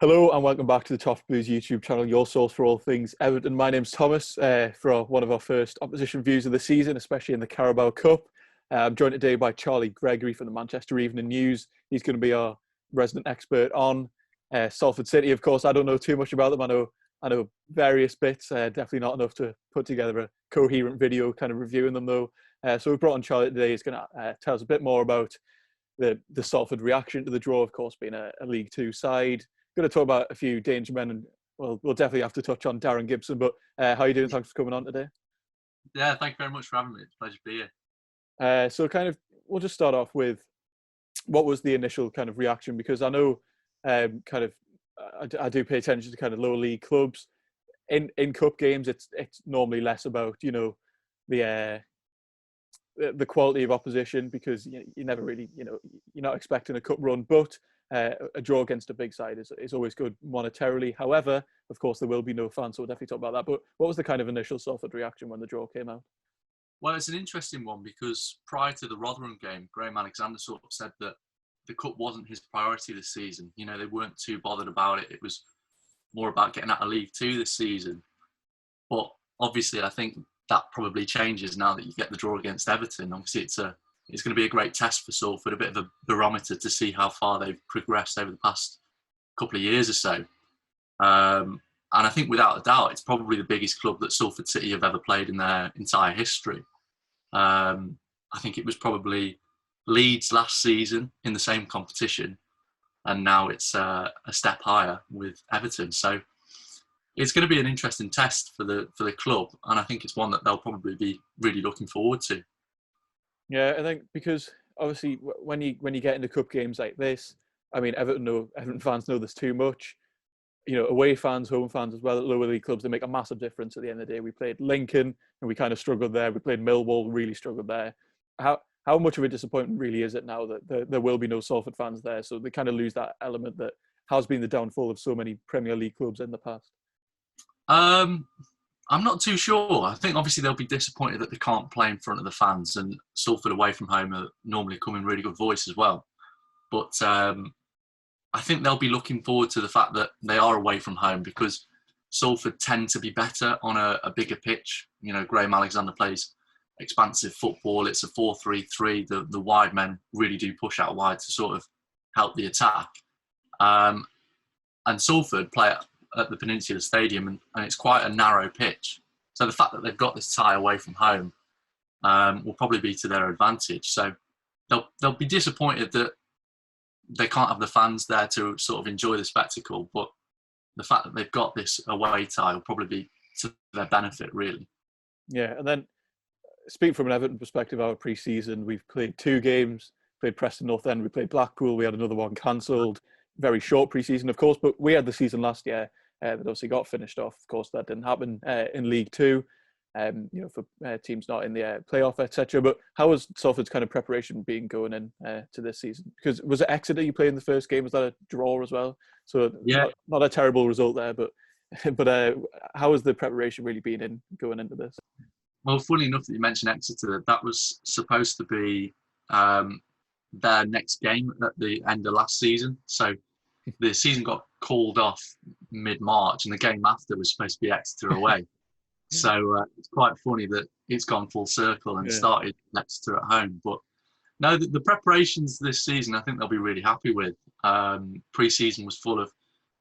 Hello and welcome back to the Toffee Blues YouTube channel, your source for all things Everton. My name's Thomas for one of our first opposition views of the season, especially in the Carabao Cup. I'm joined today by Charlie Gregory from the Manchester Evening News. He's going to be our resident expert on Salford City. Of course, I don't know too much about them. I know various bits, definitely not enough to put together a coherent video kind of reviewing them though. So we've brought on Charlie today. He's going to tell us a bit more about the Salford reaction to the draw, of course, being a League Two side. Going to talk about a few danger men, and we'll definitely have to touch on Darren Gibson. But how are you doing? Thanks for coming on today. Yeah, thank you very much for having me. It's a pleasure to be here. So we'll just start off with what was the initial kind of reaction, because I know I do pay attention to kind of lower league clubs. In cup games, it's normally less about the quality of opposition, because you never really you're not expecting a cup run, but a draw against a big side is always good monetarily. However, of course, there will be no fans, so we'll definitely talk about that. But what was the kind of initial Salford reaction when the draw came out? Well, it's an interesting one because prior to the Rotherham game, Graham Alexander sort of said that the cup wasn't his priority this season. They weren't too bothered about it. It was more about getting out of League Two this season. But obviously, I think that probably changes now that you get the draw against Everton. Obviously, it's going to be a great test for Salford, a bit of a barometer to see how far they've progressed over the past couple of years or so. And I think without a doubt, it's probably the biggest club that Salford City have ever played in their entire history. I think it was probably Leeds last season in the same competition, and now it's a step higher with Everton. So it's going to be an interesting test for the club, and I think it's one that they'll probably be really looking forward to. Yeah, I think because obviously when you get into cup games like this, I mean, Everton fans know this too much. Away fans, home fans as well, at lower league clubs, they make a massive difference at the end of the day. We played Lincoln and we kind of struggled there. We played Millwall, really struggled there. How much of a disappointment really is it now that there will be no Salford fans there? So they kind of lose that element that has been the downfall of so many Premier League clubs in the past. I'm not too sure. I think obviously they'll be disappointed that they can't play in front of the fans, and Salford away from home are normally come in really good voice as well. But I think they'll be looking forward to the fact that they are away from home, because Salford tend to be better on a bigger pitch. Graham Alexander plays expansive football. It's a 4-3-3. The wide men really do push out wide to sort of help the attack. And Salford play at the Peninsula Stadium, and it's quite a narrow pitch. So the fact that they've got this tie away from home will probably be to their advantage. So they'll be disappointed that they can't have the fans there to sort of enjoy the spectacle, but the fact that they've got this away tie will probably be to their benefit, really. Yeah, and then speaking from an Everton perspective, our pre-season, we've played 2 games, played Preston North End, we played Blackpool, we had another one cancelled. Very short pre-season, of course, but we had the season last year that obviously got finished off. Of course, that didn't happen in League Two, for teams not in the playoff, etc. But how was Salford's kind of preparation been going in to this season? Because was it Exeter you played in the first game? Was that a draw as well? So Yeah. not a terrible result there, but how has the preparation really been in going into this? Well, funny enough that you mentioned Exeter, that was supposed to be their next game at the end of last season. So the season got called off mid-March, and the game after was supposed to be Exeter away. So it's quite funny that it's gone full circle and started Exeter at home. But no, the preparations this season, I think they'll be really happy with. Pre-season was full of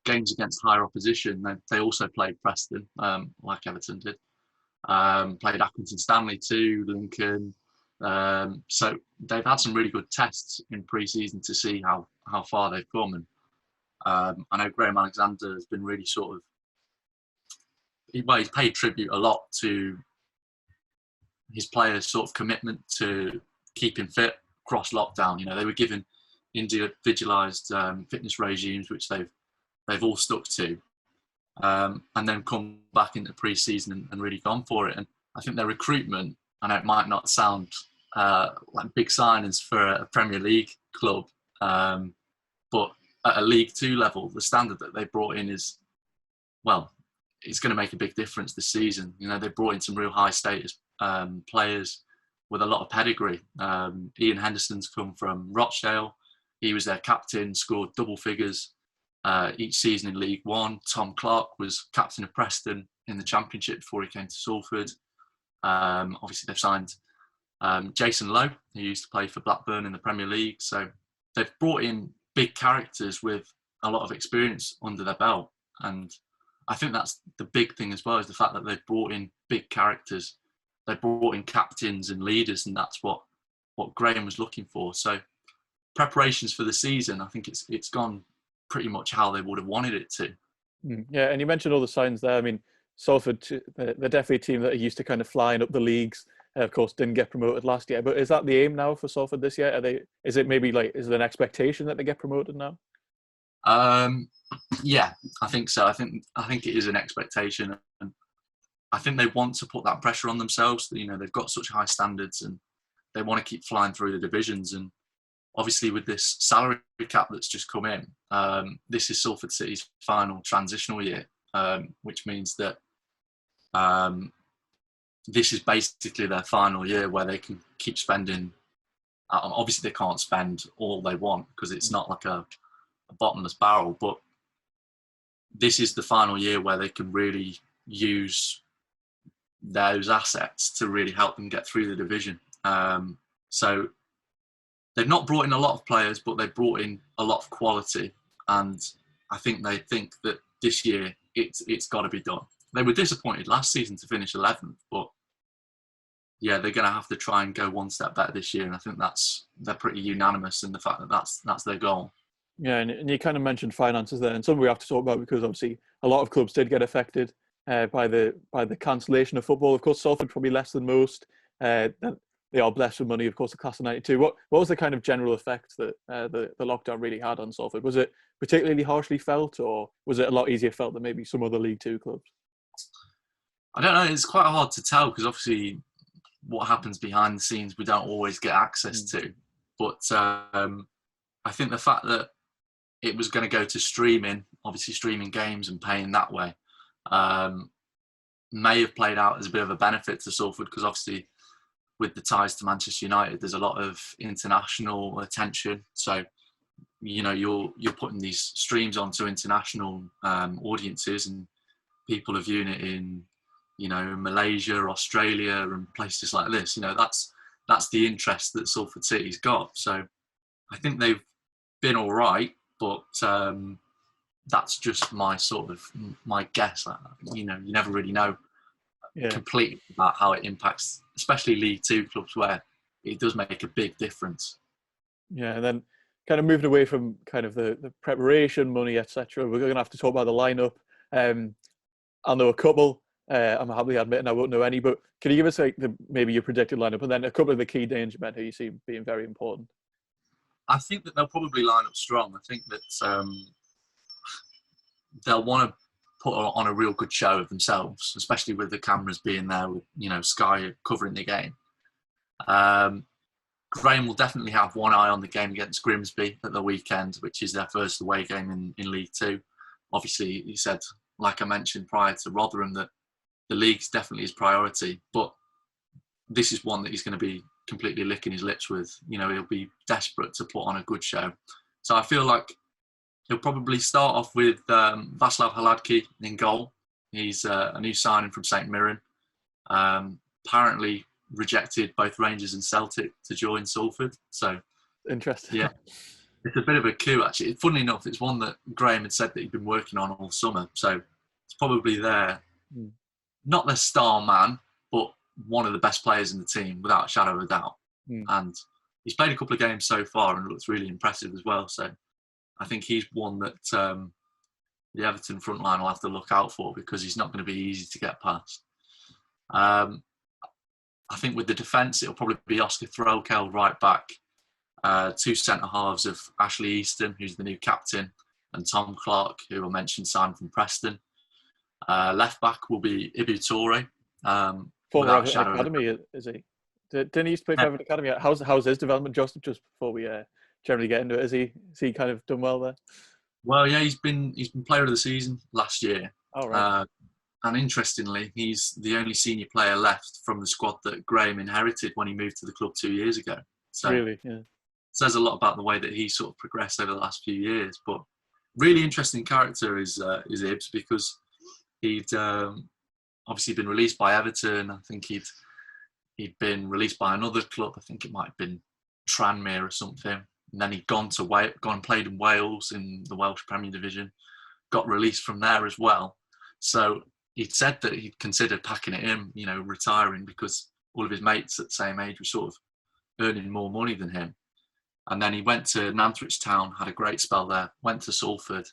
games against higher opposition. They also played Preston, like Everton did. Played Accrington Stanley too, Lincoln. So they've had some really good tests in pre-season to see how far they've come. And I know Graham Alexander has been really sort of, he's paid tribute a lot to his players' sort of commitment to keeping fit across lockdown. They were given individualised fitness regimes, which they've all stuck to, and then come back into pre-season and really gone for it. And I think their recruitment, I know it might not sound like big signings for a Premier League club, but at a League Two level, the standard that they brought in is, well, it's going to make a big difference this season. They brought in some real high status players with a lot of pedigree. Ian Henderson's come from Rochdale. He was their captain, scored double figures each season in League One. Tom Clark was captain of Preston in the Championship before he came to Salford. Obviously, they've signed Jason Lowe, who used to play for Blackburn in the Premier League. So they've brought in big characters with a lot of experience under their belt. And I think that's the big thing as well, is the fact that they've brought in big characters. They brought in captains and leaders, and that's what Graham was looking for. So preparations for the season, I think it's gone pretty much how they would have wanted it to. Yeah, and you mentioned all the signs there. I mean, Salford, they're definitely a team that are used to kind of flying up the leagues. Of course, didn't get promoted last year. But is that the aim now for Salford this year? Is it maybe like, is it an expectation that they get promoted now? Yeah, I think so. I think it is an expectation, and I think they want to put that pressure on themselves. You know, they've got such high standards, and they want to keep flying through the divisions. And obviously, with this salary cap that's just come in, this is Salford City's final transitional year, which means that this is basically their final year where they can keep spending. Obviously, they can't spend all they want because it's not like a bottomless barrel, but this is the final year where they can really use those assets to really help them get through the division. So they've not brought in a lot of players, but they've brought in a lot of quality, and I think they think that this year it's got to be done. They were disappointed last season to finish 11th, but yeah, they're going to have to try and go one step better this year, and I think they're pretty unanimous in the fact that that's their goal. Yeah, and you kind of mentioned finances there, and something we have to talk about because obviously a lot of clubs did get affected by the cancellation of football. Of course, Salford probably less than most. They are blessed with money, of course, the class of '92. What was the kind of general effect that the lockdown really had on Salford? Was it particularly harshly felt, or was it a lot easier felt than maybe some other League Two clubs? I don't know. It's quite hard to tell because obviously what happens behind the scenes we don't always get access to. But I think the fact that it was going to go to streaming, obviously streaming games and paying that way, may have played out as a bit of a benefit to Salford because obviously with the ties to Manchester United, there's a lot of international attention. So, you know, you're putting these streams onto international audiences, and people are viewing it in, you know, Malaysia, Australia, and places like this. You know, that's the interest that Salford City's got. So, I think they've been all right, but that's just my guess. You know, you never really know completely about how it impacts, especially League Two clubs where it does make a big difference. Yeah, and then kind of moving away from kind of the preparation, money, etc. We're going to have to talk about the lineup. I'll know a couple. I'm happily admitting I won't know any, but can you give us maybe your predicted lineup and then a couple of the key danger men who you see being very important? I think that they'll probably line up strong. I think that they'll want to put on a real good show of themselves, especially with the cameras being there, with, you know, Sky covering the game. Graham will definitely have one eye on the game against Grimsby at the weekend, which is their first away game in League Two. Obviously, he said, like I mentioned prior to Rotherham, that the league's definitely his priority, but this is one that he's going to be completely licking his lips with. You know, he'll be desperate to put on a good show. So I feel like he'll probably start off with Václav Hladký in goal. He's a new signing from St Mirren. Apparently rejected both Rangers and Celtic to join Salford. So interesting. Yeah, it's a bit of a coup actually. Funnily enough, it's one that Graham had said that he'd been working on all summer. So it's probably not the star man, but one of the best players in the team without a shadow of a doubt. And he's played a couple of games so far and looks really impressive as well. So I think he's one that the Everton front line will have to look out for because he's not going to be easy to get past. I think with the defence, it'll probably be Oscar Threlkel right back, two centre-halves of Ashley Easton, who's the new captain, and Tom Clark, who I mentioned signed from Preston. Left back will be Ibu Toure. Former Everton Academy, is he? Didn't he used to play for Everton Academy? How's his development, just before we generally get into it? Is he kind of done well there? Well, yeah, he's been player of the season last year. Oh, right. And interestingly, he's the only senior player left from the squad that Graham inherited when he moved to the club 2 years ago. So really, yeah. Says a lot about the way that he sort of progressed over the last few years. But really interesting character is Ibs, because he'd obviously been released by Everton. I think he'd been released by another club. I think it might have been Tranmere or something. And then he'd gone and played in Wales in the Welsh Premier Division. Got released from there as well. So he'd said that he'd considered packing it in, retiring, because all of his mates at the same age were sort of earning more money than him. And then he went to Nantwich Town, had a great spell there, went to Salford,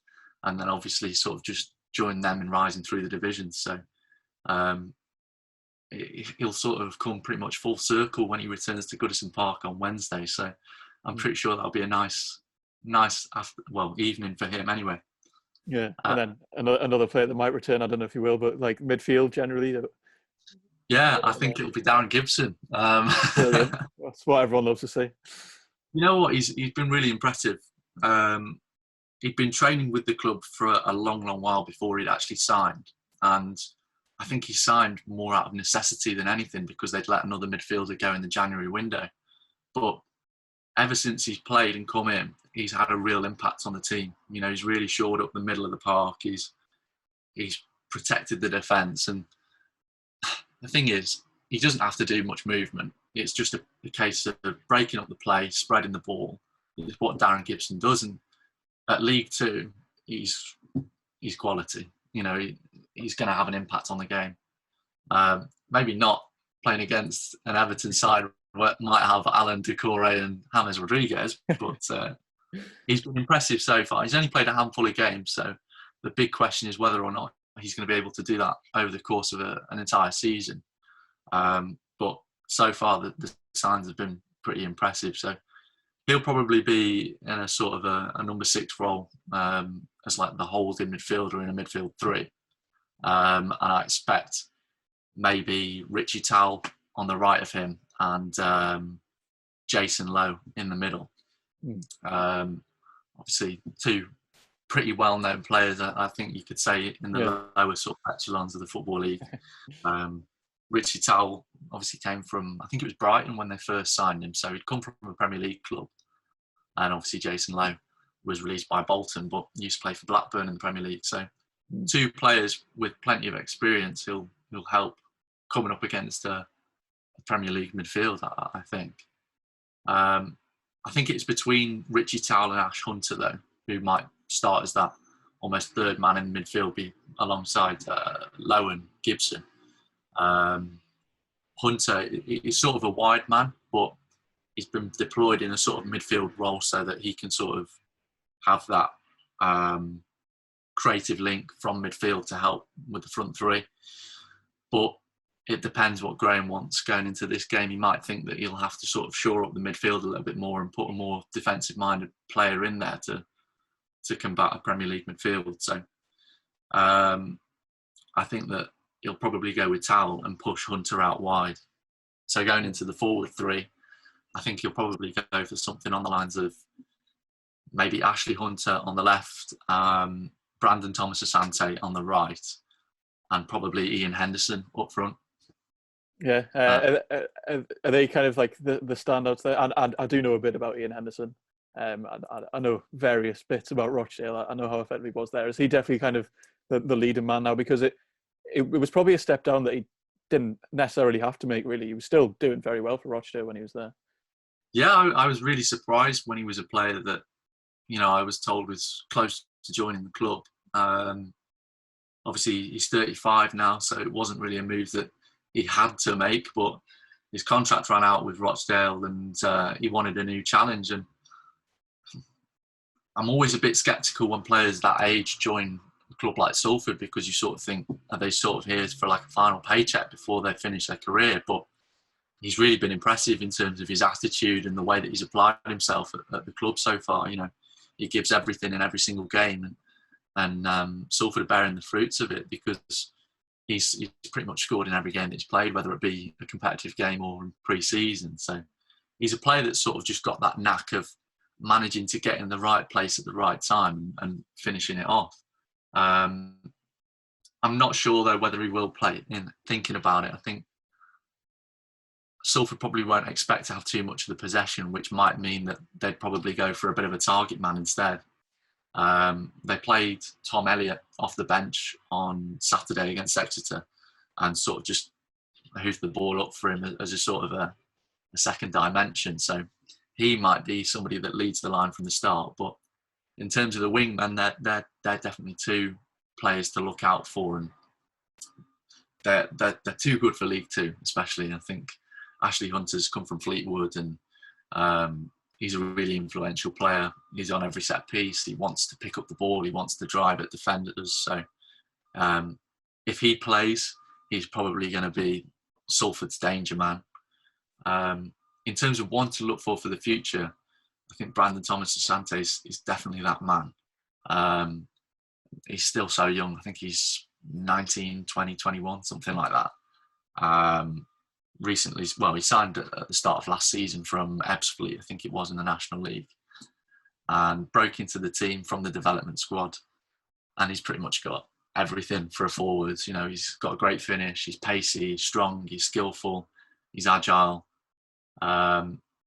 and then obviously sort of just joined them in rising through the divisions. So he'll sort of come pretty much full circle when he returns to Goodison Park on Wednesday. So I'm pretty sure that'll be a nice evening for him anyway. Yeah, and then another player that might return, I don't know if he will, but like midfield generally. Yeah, I think it'll be Darren Gibson. Brilliant. That's what everyone loves to see. You know what? He's been really impressive. He'd been training with the club for a long, long while before he'd actually signed. And I think he signed more out of necessity than anything, because they'd let another midfielder go in the January window. But ever since he's played and come in, he's had a real impact on the team. He's really shored up the middle of the park. He's protected the defence. And the thing is, he doesn't have to do much movement. It's just a case of breaking up the play, spreading the ball. It's what Darren Gibson does. And at League Two, he's quality. He's going to have an impact on the game. Maybe not playing against an Everton side where might have Alan Decore and James Rodriguez, but he's been impressive so far. He's only played a handful of games, so the big question is whether or not he's going to be able to do that over the course of an entire season. But so far, the signs have been pretty impressive. So he'll probably be in a sort of a number 6 role, as like the holding midfielder in a midfield 3. And I expect maybe Richie Towell on the right of him and Jason Lowe in the middle. Obviously, 2 pretty well-known players, I think you could say, in the lower sort of echelons of the Football League. Richie Towell obviously came from, I think it was Brighton when they first signed him, so he'd come from a Premier League club. And obviously Jason Lowe was released by Bolton, but used to play for Blackburn in the Premier League. So 2 players with plenty of experience who'll help coming up against a Premier League midfield, I think. I think it's between Richie Towell and Ash Hunter, though, who might start as that almost third man in midfield, be alongside Lowe and Gibson. Hunter is sort of a wide man, but he's been deployed in a sort of midfield role so that he can sort of have that creative link from midfield to help with the front 3. But it depends what Graham wants going into this game. He might think that he'll have to sort of shore up the midfield a little bit more and put a more defensive-minded player in there to combat a Premier League midfield. So I think that he'll probably go with Towell and push Hunter out wide. So going into the forward 3, I think he'll probably go for something on the lines of maybe Ashley Hunter on the left, Brandon Thomas-Asante on the right, and probably Ian Henderson up front. Yeah, are they kind of like the standouts there? And I do know a bit about Ian Henderson. I know various bits about Rochdale. I know how effective he was there. Is he definitely kind of the leading man now? Because it was probably a step down that he didn't necessarily have to make, really. He was still doing very well for Rochdale when he was there. Yeah, I was really surprised when he was a player that, I was told was close to joining the club. Obviously, he's 35 now, so it wasn't really a move that he had to make, but his contract ran out with Rochdale and he wanted a new challenge. And I'm always a bit sceptical when players that age join a club like Salford, because you sort of think, are they sort of here for like a final paycheck before they finish their career? But he's really been impressive in terms of his attitude and the way that he's applied himself at the club so far. He gives everything in every single game, and Salford are bearing the fruits of it, because he's pretty much scored in every game that he's played, whether it be a competitive game or in pre-season. So he's a player that's sort of just got that knack of managing to get in the right place at the right time and finishing it off. I'm not sure, though, whether he will play. In thinking about it, I think Salford probably won't expect to have too much of the possession, which might mean that they'd probably go for a bit of a target man instead. They played Tom Elliott off the bench on Saturday against Exeter and sort of just hoofed the ball up for him as a sort of a second dimension. So he might be somebody that leads the line from the start. But in terms of the wingmen, they're definitely two players to look out for, and they're too good for League Two, especially. I think Ashley Hunter's come from Fleetwood, and he's a really influential player. He's on every set piece. He wants to pick up the ball. He wants to drive at defenders. So if he plays, he's probably going to be Salford's danger man. In terms of one to look for the future, I think Brandon Thomas Asante is definitely that man. He's still so young. I think he's 19, 20, 21, something like that. Recently, well, he signed at the start of last season from Ebbsfleet, I think it was, in the National League, and broke into the team from the development squad. And he's pretty much got everything for a forward. You know, he's got a great finish. He's pacey, he's strong, he's skillful, he's agile.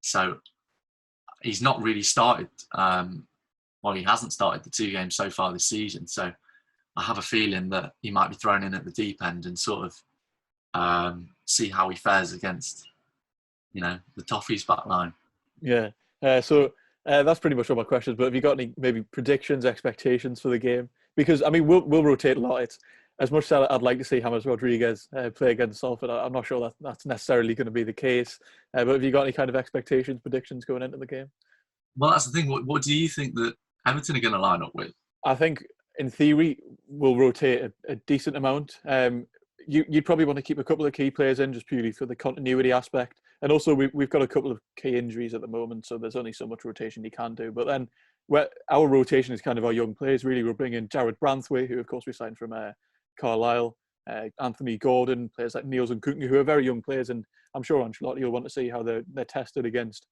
So he's not really started. He hasn't started the 2 games so far this season. So I have a feeling that he might be thrown in at the deep end and sort of see how he fares against, the Toffee's back line. Yeah. So that's pretty much all my questions. But have you got any maybe predictions, expectations for the game? Because I mean, we'll rotate a lot. It's as much as I'd like to see James Rodriguez play against Salford. I'm not sure that's necessarily going to be the case. But have you got any kind of expectations, predictions going into the game? Well, that's the thing. What do you think that Everton are going to line up with? I think, in theory, we'll rotate a decent amount. You'd probably want to keep a couple of key players in just purely for the continuity aspect. And also, we've got a couple of key injuries at the moment, so there's only so much rotation you can do. But then our rotation is kind of our young players, really. We're bringing Jared Branthwaite, who, of course, we signed from Carlisle, Anthony Gordon, players like Niels and Kunku, who are very young players. And I'm sure Ancelotti will want to see how they're tested against,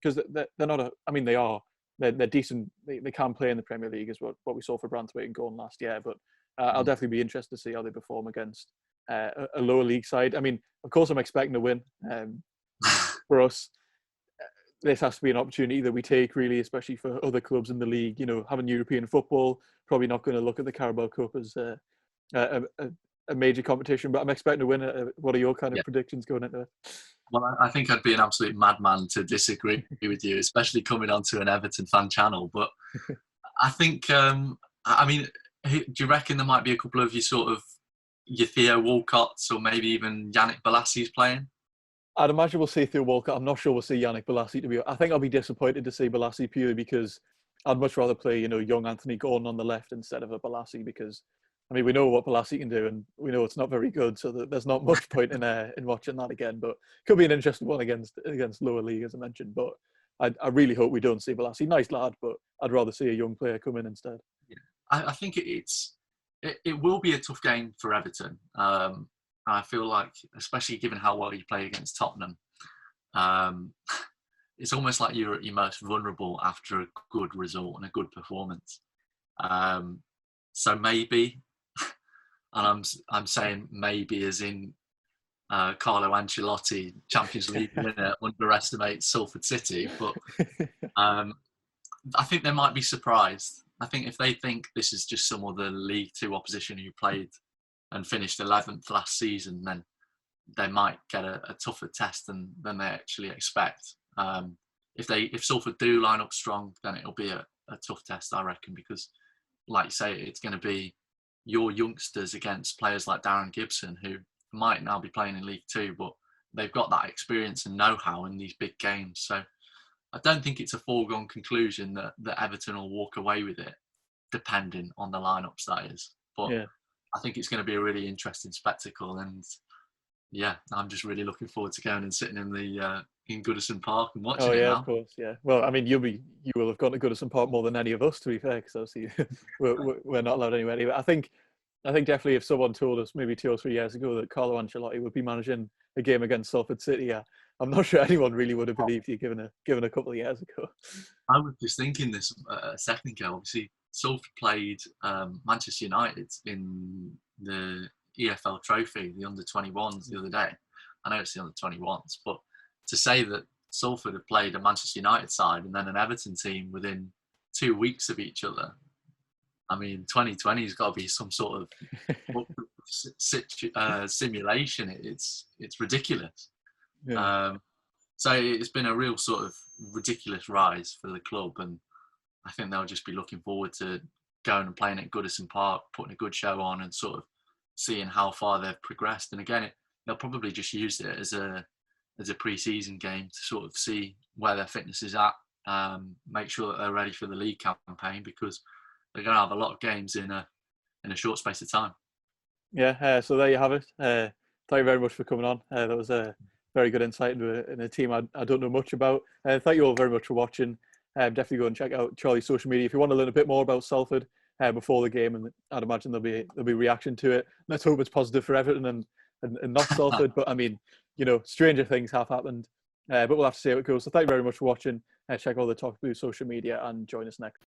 because they're not they are. They're decent. They can play in the Premier League, is what we saw for Branthwaite and Gordon last year. But I'll definitely be interested to see how they perform against a lower league side. I mean, of course, I'm expecting a win. For us, this has to be an opportunity that we take, really, especially for other clubs in the league. Having European football, probably not going to look at the Carabao Cup as a major competition, but I'm expecting a win. What are your kind of predictions going into it? Well, I think I'd be an absolute madman to disagree with you, especially coming onto an Everton fan channel. But I think, do you reckon there might be a couple of your Theo Walcotts or maybe even Yannick Bolassis playing? I'd imagine we'll see Theo Walcott. I'm not sure we'll see Yannick Bolassi. I think I'll be disappointed to see Bolassi purely because I'd much rather play, young Anthony Gordon on the left instead of a Bolassi, because we know what Bolassi can do, and we know it's not very good, so there's not much point in watching that again. But could be an interesting one against lower league, as I mentioned. But I really hope we don't see Bolassi. Nice lad, but I'd rather see a young player come in instead. Yeah. I think it will be a tough game for Everton. I feel like, especially given how well you play against Tottenham, it's almost like you're at your most vulnerable after a good result and a good performance. So maybe, and I'm saying maybe as in Carlo Ancelotti, Champions League winner, underestimates Salford City, but I think they might be surprised. I think if they think this is just some other League Two opposition who played and finished 11th last season, then they might get a tougher test than they actually expect. If Salford do line up strong, then it'll be a tough test, I reckon, because, like you say, it's going to be your youngsters against players like Darren Gibson, who might now be playing in League Two, but they've got that experience and know-how in these big games. So I don't think it's a foregone conclusion that Everton will walk away with it, depending on the lineups, that is. But yeah. I think it's going to be a really interesting spectacle, and I'm just really looking forward to going and sitting in Goodison Park and watching it now. Of course, yeah. Well, you will have gone to Goodison Park more than any of us, to be fair, because obviously we're not allowed anywhere. Anyway, I think definitely if someone told us maybe 2 or 3 years ago that Carlo Ancelotti would be managing a game against Salford City, I'm not sure anyone really would have believed you given a couple of years ago. I was just thinking this a second ago. Obviously, Salford played Manchester United in the EFL Trophy, the under-21s, the other day. I know it's the under-21s, but to say that Salford have played a Manchester United side and then an Everton team within 2 weeks of each other, I mean, 2020 has got to be some sort of simulation. It's ridiculous. Yeah. So it's been a real sort of ridiculous rise for the club, and I think they'll just be looking forward to going and playing at Goodison Park, putting a good show on, and sort of seeing how far they've progressed. And again, they'll probably just use it as a pre-season game to sort of see where their fitness is at, make sure that they're ready for the league campaign, because they're going to have a lot of games in a short space of time. Yeah, so there you have it. Thank you very much for coming on. That was a very good insight into a team I don't know much about. Thank you all very much for watching. Definitely go and check out Charlie's social media if you want to learn a bit more about Salford before the game, and I'd imagine there'll be reaction to it. Let's hope it's positive for Everton and not Salford. But I mean, stranger things have happened. But we'll have to see how it goes. So thank you very much for watching. Check all the Toffee social media and join us next.